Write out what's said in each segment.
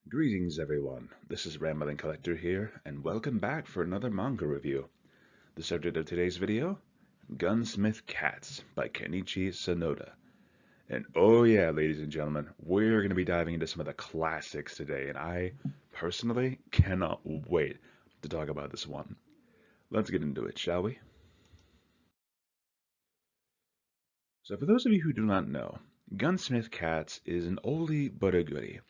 Greetings everyone, this is Ramble Collector here, and welcome back for another manga review. The subject of today's video, Gunsmith Cats by Kenichi Sonoda. And oh yeah, ladies and gentlemen, we're going to be diving into some of the classics today, and I personally cannot wait to talk about this one. Let's get into it, shall we? So for those of you who do not know, Gunsmith Cats is an oldie but a goodie.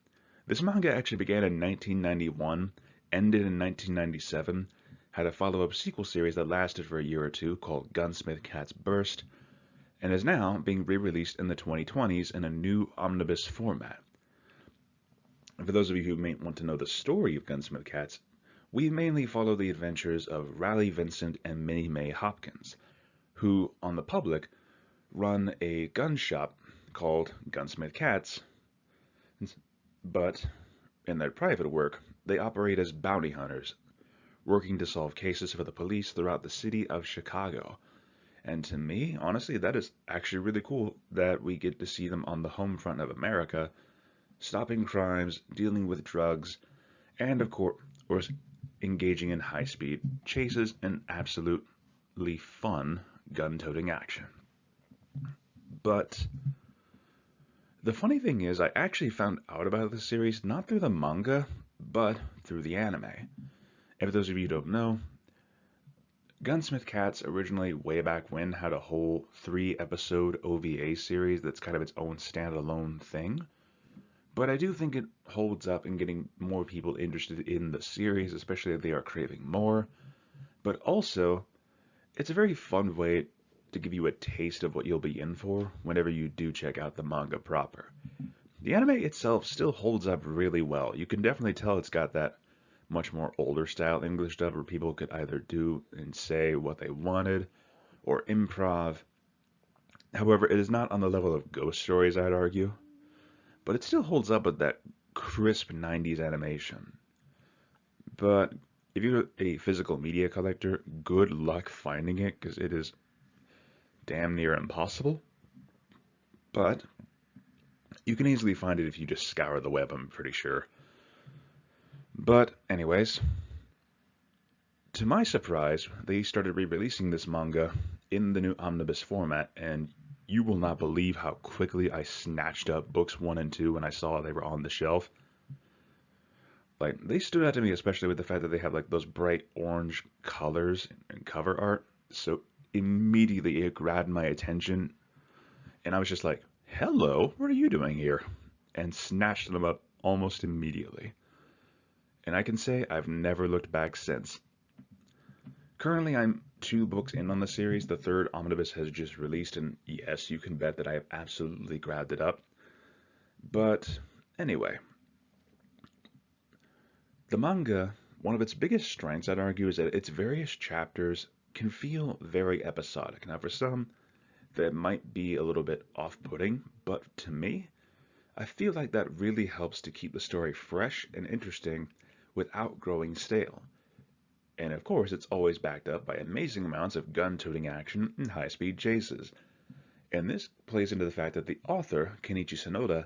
This manga actually began in 1991, ended in 1997, had a follow-up sequel series that lasted for a year or two called Gunsmith Cats Burst, and is now being re-released in the 2020s in a new omnibus format. And for those of you who may want to know the story of Gunsmith Cats, we mainly follow the adventures of Riley Vincent and Minnie Mae Hopkins, who, on the public, run a gun shop called Gunsmith Cats, but in their private work, they operate as bounty hunters, working to solve cases for the police throughout the city of Chicago. And to me, honestly, that is actually really cool that we get to see them on the home front of America, stopping crimes, dealing with drugs, and of course, engaging in high-speed chases and absolutely fun gun-toting action. But the funny thing is, I actually found out about this series not through the manga, but through the anime. And for those of you who don't know, Gunsmith Cats originally, way back when, had a whole 3-episode OVA series that's kind of its own standalone thing. But I do think it holds up in getting more people interested in the series, especially if they are craving more. But also, it's a very fun way to give you a taste of what you'll be in for whenever you do check out the manga proper. The anime itself still holds up really well. You can definitely tell it's got that much more older style English dub where people could either do and say what they wanted or improv. However, it is not on the level of Ghost Stories, I'd argue, but it still holds up with that crisp 90s animation. But if you're a physical media collector, good luck finding it because it is damn near impossible. But you can easily find it if you just scour the web, I'm pretty sure. But anyways, to my surprise, they started re-releasing this manga in the new omnibus format, and you will not believe how quickly I snatched up books 1 and 2 when I saw they were on the shelf. Like, they stood out to me, especially with the fact that they have like those bright orange colors and cover art. So immediately it grabbed my attention, and I was just like, hello, what are you doing here? And snatched them up almost immediately. And I can say I've never looked back since. Currently, I'm 2 books in on the series. The 3rd omnibus has just released, and yes, you can bet that I have absolutely grabbed it up. But anyway, the manga, one of its biggest strengths, I'd argue, is that its various chapters can feel very episodic. Now, for some, that might be a little bit off-putting, but to me, I feel like that really helps to keep the story fresh and interesting without growing stale. And of course, it's always backed up by amazing amounts of gun-toting action and high-speed chases. And this plays into the fact that the author, Kenichi Sonoda,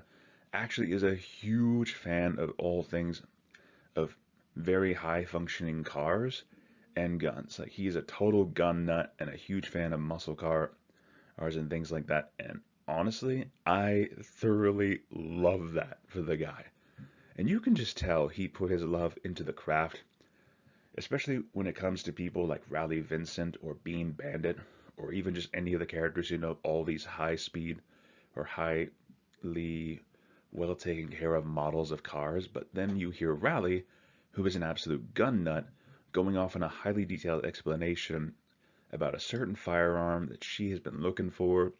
actually is a huge fan of all things of very high-functioning cars and guns. Like, he's a total gun nut and a huge fan of muscle cars and things like that. And honestly, I thoroughly love that for the guy. And you can just tell he put his love into the craft, especially when it comes to people like Riley Vincent or Bean Bandit, or even just any of the characters who know all these high-speed or highly well taken care of models of cars. But then you hear Riley, who is an absolute gun nut, going off on a highly detailed explanation about a certain firearm that she has been looking for.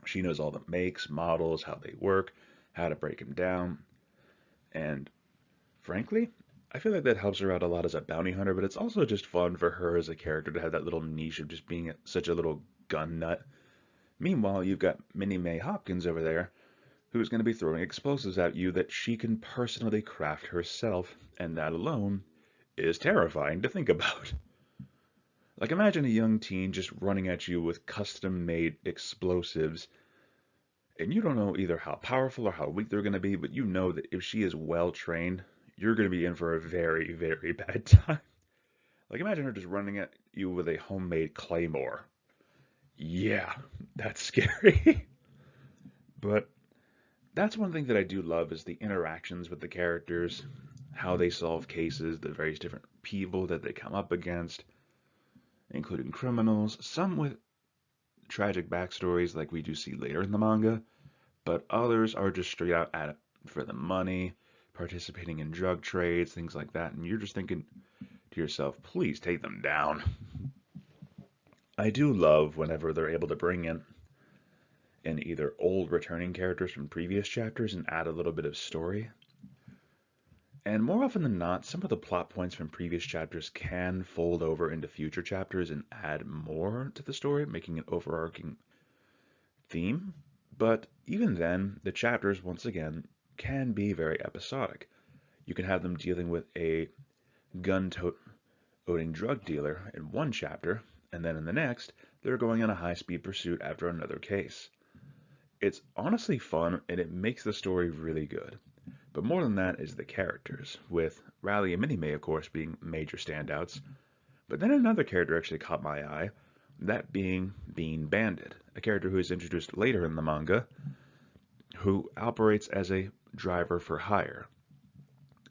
She knows all the makes, models, how they work, how to break them down. And frankly, I feel like that helps her out a lot as a bounty hunter, but it's also just fun for her as a character to have that little niche of just being such a little gun nut. Meanwhile, you've got Minnie Mae Hopkins over there, who's going to be throwing explosives at you that she can personally craft herself, and that alone is terrifying to think about. Like, imagine a young teen just running at you with custom-made explosives. And you don't know either how powerful or how weak they're going to be, but you know that if she is well trained, you're going to be in for a very, very bad time. Like, imagine her just running at you with a homemade claymore. Yeah, that's scary. But that's one thing that I do love is the interactions with the characters, how they solve cases, the various different people that they come up against, including criminals, some with tragic backstories like we do see later in the manga, but others are just straight out at it for the money, participating in drug trades, things like that, and you're just thinking to yourself, please take them down. I do love whenever they're able to bring in either old returning characters from previous chapters and add a little bit of story. And more often than not, some of the plot points from previous chapters can fold over into future chapters and add more to the story, making an overarching theme. But even then, the chapters, once again, can be very episodic. You can have them dealing with a gun-toting drug dealer in one chapter, and then in the next, they're going on a high-speed pursuit after another case. It's honestly fun, and it makes the story really good. But more than that is the characters, with Rally and Minnie-May, of course, being major standouts. But then another character actually caught my eye, that being Bean Bandit, a character who is introduced later in the manga, who operates as a driver for hire.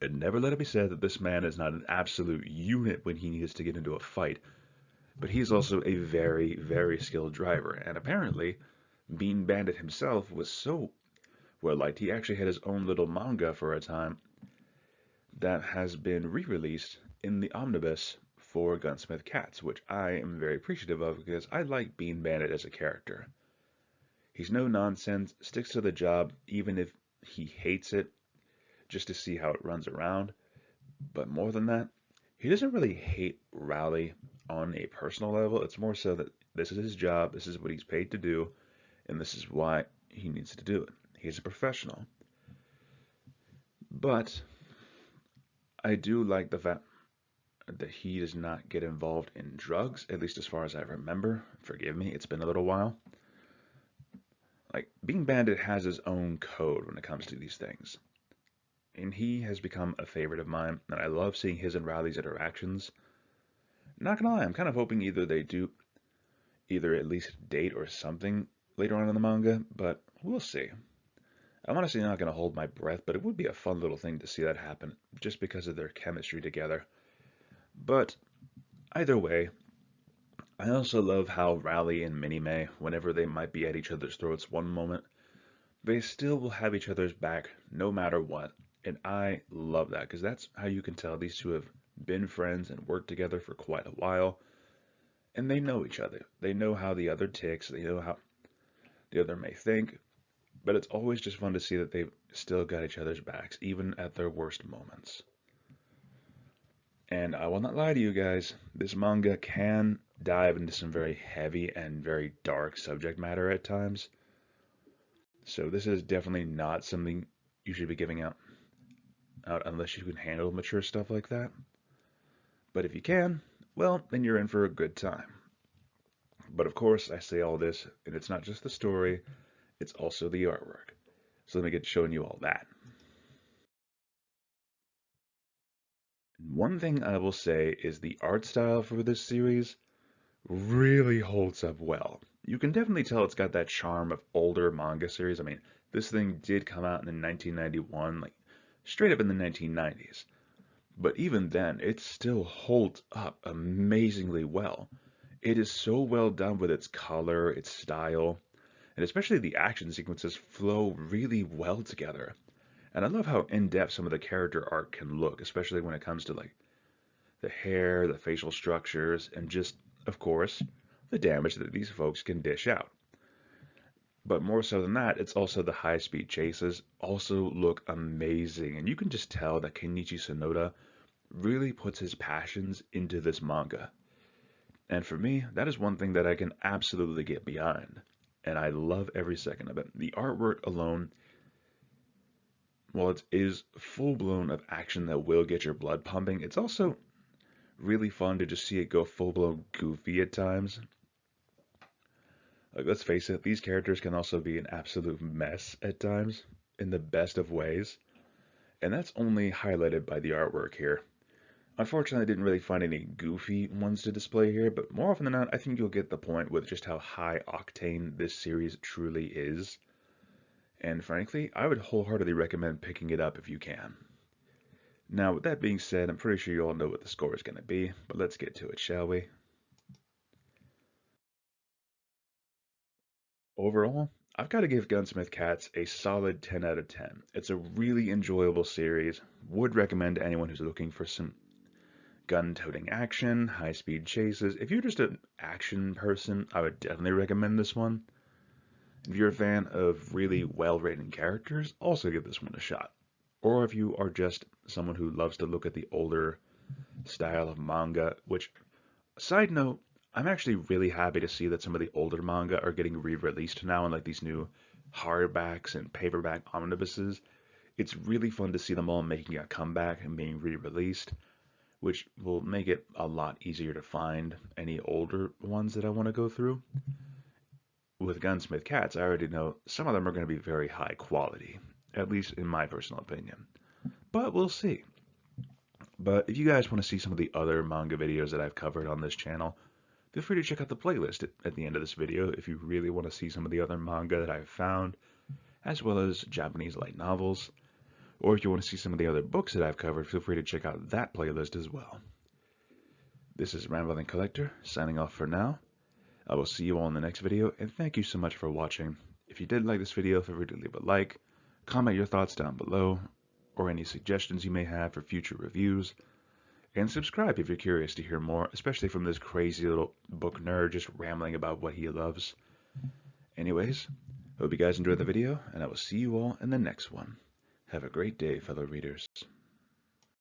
And never let it be said that this man is not an absolute unit when he needs to get into a fight, but he's also a very, very skilled driver, and apparently, Bean Bandit himself was so well liked, he actually had his own little manga for a time that has been re-released in the omnibus for Gunsmith Cats, which I am very appreciative of because I like Bean Bandit as a character. He's no nonsense, sticks to the job even if he hates it, just to see how it runs around. But more than that, he doesn't really hate Rowley on a personal level. It's more so that this is his job, this is what he's paid to do, and this is why he needs to do it. He's a professional. But I do like the fact that he does not get involved in drugs, at least as far as I remember. Forgive me, it's been a little while. Like, Bean Bandit has his own code when it comes to these things. And he has become a favorite of mine, and I love seeing his and Riley's interactions. Not gonna lie, I'm kind of hoping either they do either at least date or something later on in the manga, but we'll see. I'm honestly not going to hold my breath, but it would be a fun little thing to see that happen, just because of their chemistry together. But either way, I also love how Rally and Minnie-May, whenever they might be at each other's throats one moment, they still will have each other's back no matter what. And I love that, because that's how you can tell these two have been friends and worked together for quite a while. And they know each other. They know how the other ticks. They know how the other may think. But it's always just fun to see that they've still got each other's backs, even at their worst moments. And I will not lie to you guys, this manga can dive into some very heavy and very dark subject matter at times. So this is definitely not something you should be giving out unless you can handle mature stuff like that. But if you can, well, then you're in for a good time. But of course, I say all this, and it's not just the story, it's also the artwork. So let me get showing you all that. One thing I will say is the art style for this series really holds up well. You can definitely tell it's got that charm of older manga series. I mean, this thing did come out in 1991, like straight up in the 1990s. But even then, it still holds up amazingly well. It is so well done with its color, its style, and especially the action sequences flow really well together. And I love how in-depth some of the character art can look, especially when it comes to like the hair, the facial structures, and just, of course, the damage that these folks can dish out. But more so than that, it's also the high-speed chases also look amazing, and you can just tell that Kenichi Sonoda really puts his passions into this manga. And for me, that is one thing that I can absolutely get behind. And I love every second of it. The artwork alone, while it is full-blown of action that will get your blood pumping, it's also really fun to just see it go full-blown goofy at times. Like, let's face it, these characters can also be an absolute mess at times, in the best of ways, and that's only highlighted by the artwork here. Unfortunately, I didn't really find any goofy ones to display here, but more often than not, I think you'll get the point with just how high octane this series truly is. And frankly, I would wholeheartedly recommend picking it up if you can. Now, with that being said, I'm pretty sure you all know what the score is going to be, but let's get to it, shall we? Overall, I've got to give Gunsmith Cats a solid 10 out of 10. It's a really enjoyable series. Would recommend to anyone who's looking for some gun-toting action, high-speed chases. If you're just an action person, I would definitely recommend this one. If you're a fan of really well-written characters, also give this one a shot. Or if you are just someone who loves to look at the older style of manga, which, side note, I'm actually really happy to see that some of the older manga are getting re-released now in like these new hardbacks and paperback omnibuses. It's really fun to see them all making a comeback and being re-released, which will make it a lot easier to find any older ones that I want to go through. With Gunsmith Cats, I already know some of them are going to be very high quality, at least in my personal opinion. But we'll see. But if you guys want to see some of the other manga videos that I've covered on this channel, feel free to check out the playlist at the end of this video if you really want to see some of the other manga that I've found, as well as Japanese light novels. Or if you want to see some of the other books that I've covered, feel free to check out that playlist as well. This is Rambling Collector, signing off for now. I will see you all in the next video, and thank you so much for watching. If you did like this video, feel free to leave a like, comment your thoughts down below, or any suggestions you may have for future reviews, and subscribe if you're curious to hear more, especially from this crazy little book nerd just rambling about what he loves. Anyways, hope you guys enjoyed the video, and I will see you all in the next one. Have a great day, fellow readers.